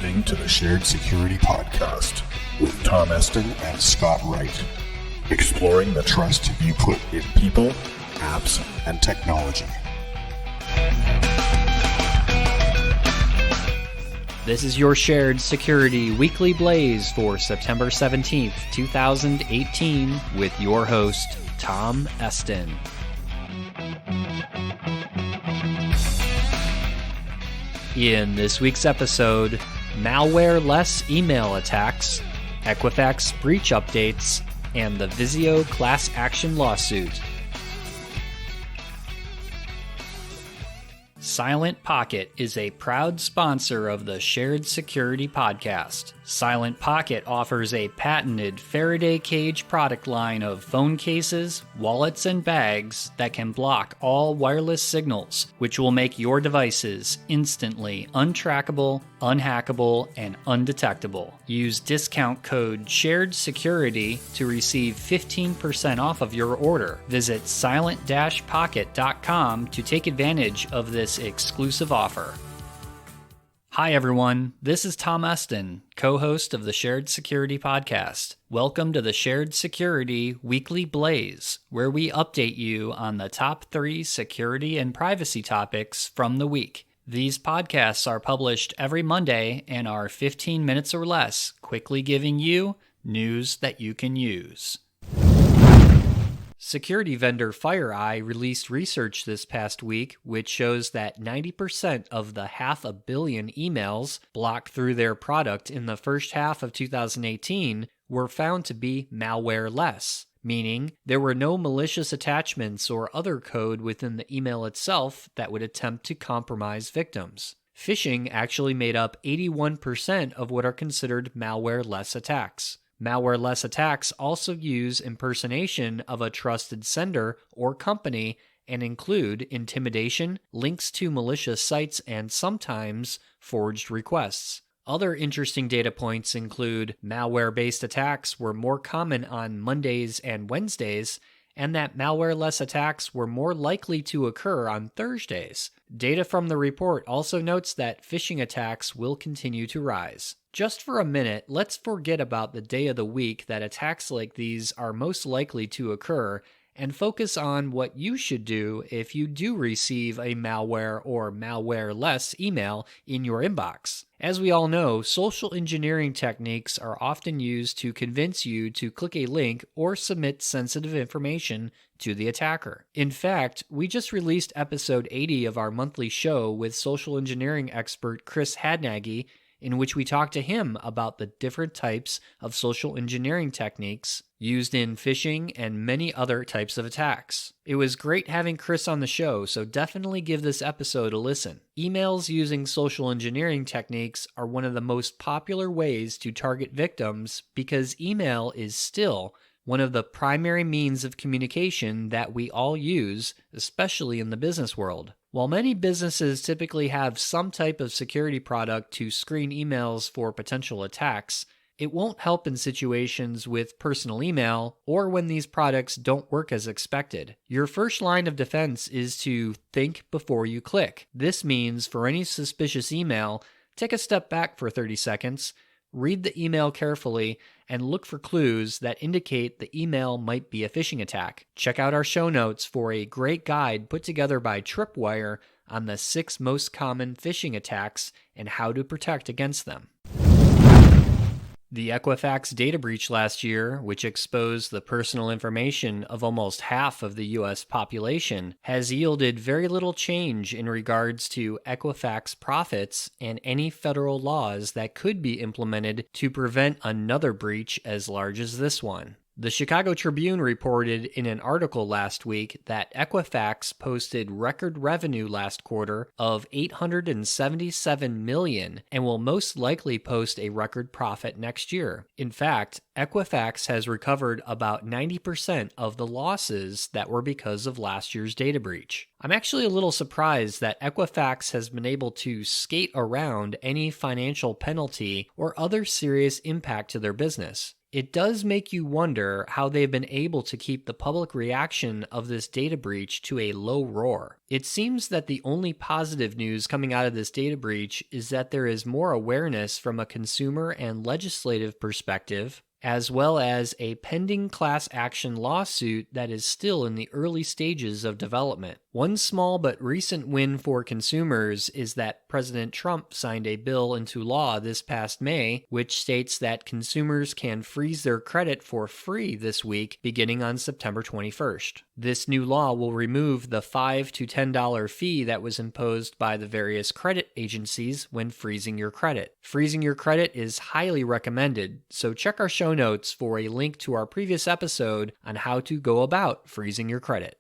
listening to the Shared Security Podcast with Tom Eston and Scott Wright, exploring the trust you put in people, apps, and technology. This is your Shared Security Weekly Blaze for September 17th, 2018, with your host, Tom Eston. In this week's episode, Malware-Less email attacks, Equifax breach updates, and the Vizio class action lawsuit. Silent Pocket is a proud sponsor of the Shared Security Podcast. Silent Pocket offers a patented Faraday cage product line of phone cases, wallets, and bags that can block all wireless signals, which will make your devices instantly untrackable, unhackable, and undetectable. Use discount code SHAREDSECURITY to receive 15% off of your order. Visit silent-pocket.com to take advantage of this exclusive offer. Hi everyone, this is Tom Eston, co-host of the Shared Security Podcast. Welcome to the Shared Security Weekly Blaze, where we update you on the top 3 security and privacy topics from the week. These podcasts are published every Monday and are 15 minutes or less, quickly giving you news that you can use. Security vendor FireEye released research this past week which shows that 90% of the 500 million emails blocked through their product in the first half of 2018 were found to be malware-less, meaning there were no malicious attachments or other code within the email itself that would attempt to compromise victims. Phishing actually made up 81% of what are considered malware-less attacks. Malware-less attacks also use impersonation of a trusted sender or company and include intimidation, links to malicious sites, and sometimes forged requests. Other interesting data points include malware-based attacks were more common on Mondays and Wednesdays, and that malware-less attacks were more likely to occur on Thursdays. Data from the report also notes that phishing attacks will continue to rise. Just for a minute, let's forget about the day of the week that attacks like these are most likely to occur and focus on what you should do if you do receive a malware or malware-less email in your inbox. As we all know, social engineering techniques are often used to convince you to click a link or submit sensitive information to the attacker. In fact, we just released episode 80 of our monthly show with social engineering expert Chris Hadnagy, in which we talked to him about the different types of social engineering techniques used in phishing and many other types of attacks. It was great having Chris on the show, so definitely give this episode a listen. Emails using social engineering techniques are one of the most popular ways to target victims because email is still one of the primary means of communication that we all use, especially in the business world. While many businesses typically have some type of security product to screen emails for potential attacks, it won't help in situations with personal email or when these products don't work as expected. Your first line of defense is to think before you click. This means for any suspicious email, take a step back for 30 seconds, read the email carefully, and look for clues that indicate the email might be a phishing attack. Check out our show notes for a great guide put together by Tripwire on the 6 most common phishing attacks and how to protect against them. The Equifax data breach last year, which exposed the personal information of almost half of the U.S. population, has yielded very little change in regards to Equifax profits and any federal laws that could be implemented to prevent another breach as large as this one. The Chicago Tribune reported in an article last week that Equifax posted record revenue last quarter of $877 million and will most likely post a record profit next year. In fact, Equifax has recovered about 90% of the losses that were because of last year's data breach. I'm actually a little surprised that Equifax has been able to skate around any financial penalty or other serious impact to their business. it does make you wonder how they've been able to keep the public reaction of this data breach to a low roar. It seems that the only positive news coming out of this data breach is that there is more awareness from a consumer and legislative perspective, as well as a pending class action lawsuit that is still in the early stages of development. One small but recent win for consumers is that President Trump signed a bill into law this past May, which states that consumers can freeze their credit for free this week beginning on September 21st. This new law will remove the $5 to $10 fee that was imposed by the various credit agencies when freezing your credit. Freezing your credit is highly recommended, so check our show notes for a link to our previous episode on how to go about freezing your credit.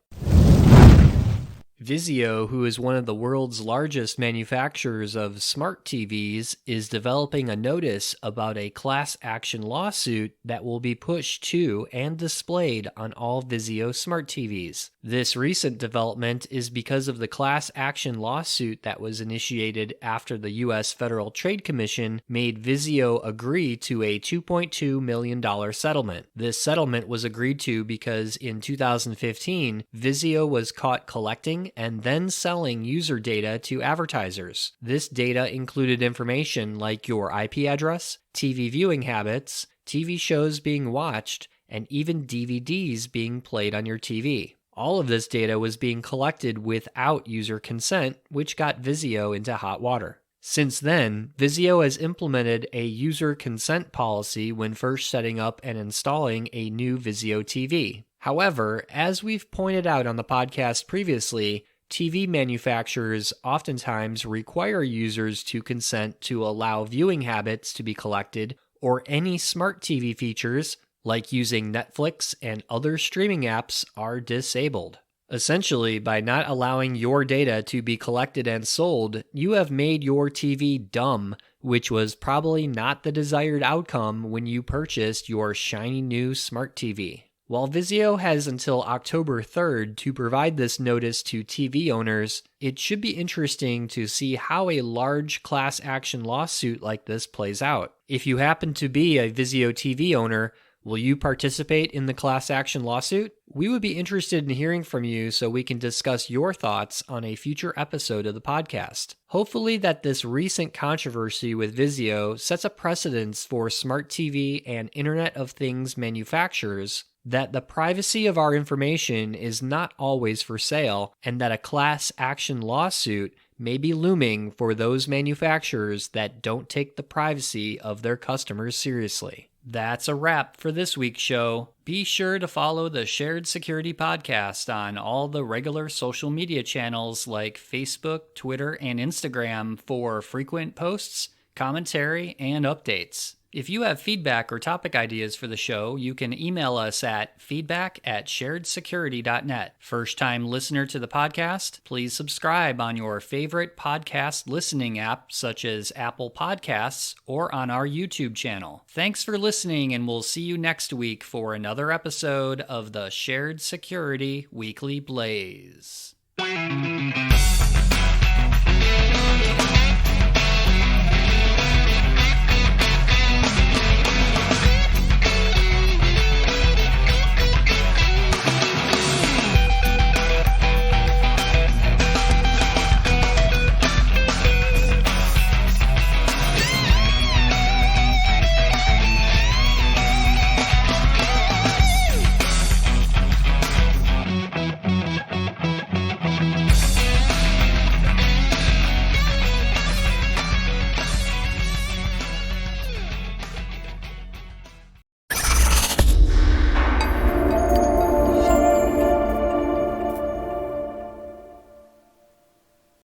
Vizio, who is one of the world's largest manufacturers of smart TVs, is developing a notice about a class action lawsuit that will be pushed to and displayed on all Vizio smart TVs. This recent development is because of the class action lawsuit that was initiated after the U.S. Federal Trade Commission made Vizio agree to a $2.2 million settlement. This settlement was agreed to because in 2015, Vizio was caught collecting and then selling user data to advertisers. This data included information like your IP address, TV viewing habits, TV shows being watched, and even DVDs being played on your TV. All of this data was being collected without user consent, which got Vizio into hot water. Since then, Vizio has implemented a user consent policy when first setting up and installing a new Vizio TV. However, as we've pointed out on the podcast previously, TV manufacturers oftentimes require users to consent to allow viewing habits to be collected, or any smart TV features, like using Netflix and other streaming apps, are disabled. Essentially, by not allowing your data to be collected and sold, you have made your TV dumb, which was probably not the desired outcome when you purchased your shiny new smart TV. While Vizio has until October 3rd to provide this notice to TV owners, it should be interesting to see how a large class action lawsuit like this plays out. If you happen to be a Vizio TV owner, will you participate in the class action lawsuit? We would be interested in hearing from you so we can discuss your thoughts on a future episode of the podcast. Hopefully that this recent controversy with Vizio sets a precedence for smart TV and Internet of Things manufacturers that the privacy of our information is not always for sale, and that a class action lawsuit may be looming for those manufacturers that don't take the privacy of their customers seriously. That's a wrap for this week's show. Be sure to follow the Shared Security Podcast on all the regular social media channels like Facebook, Twitter, and Instagram for frequent posts, commentary, and updates. If you have feedback or topic ideas for the show, you can email us at feedback@sharedsecurity.net. First-time listener to the podcast, please subscribe on your favorite podcast listening app such as Apple Podcasts or on our YouTube channel. Thanks for listening, and we'll see you next week for another episode of the Shared Security Weekly Blaze.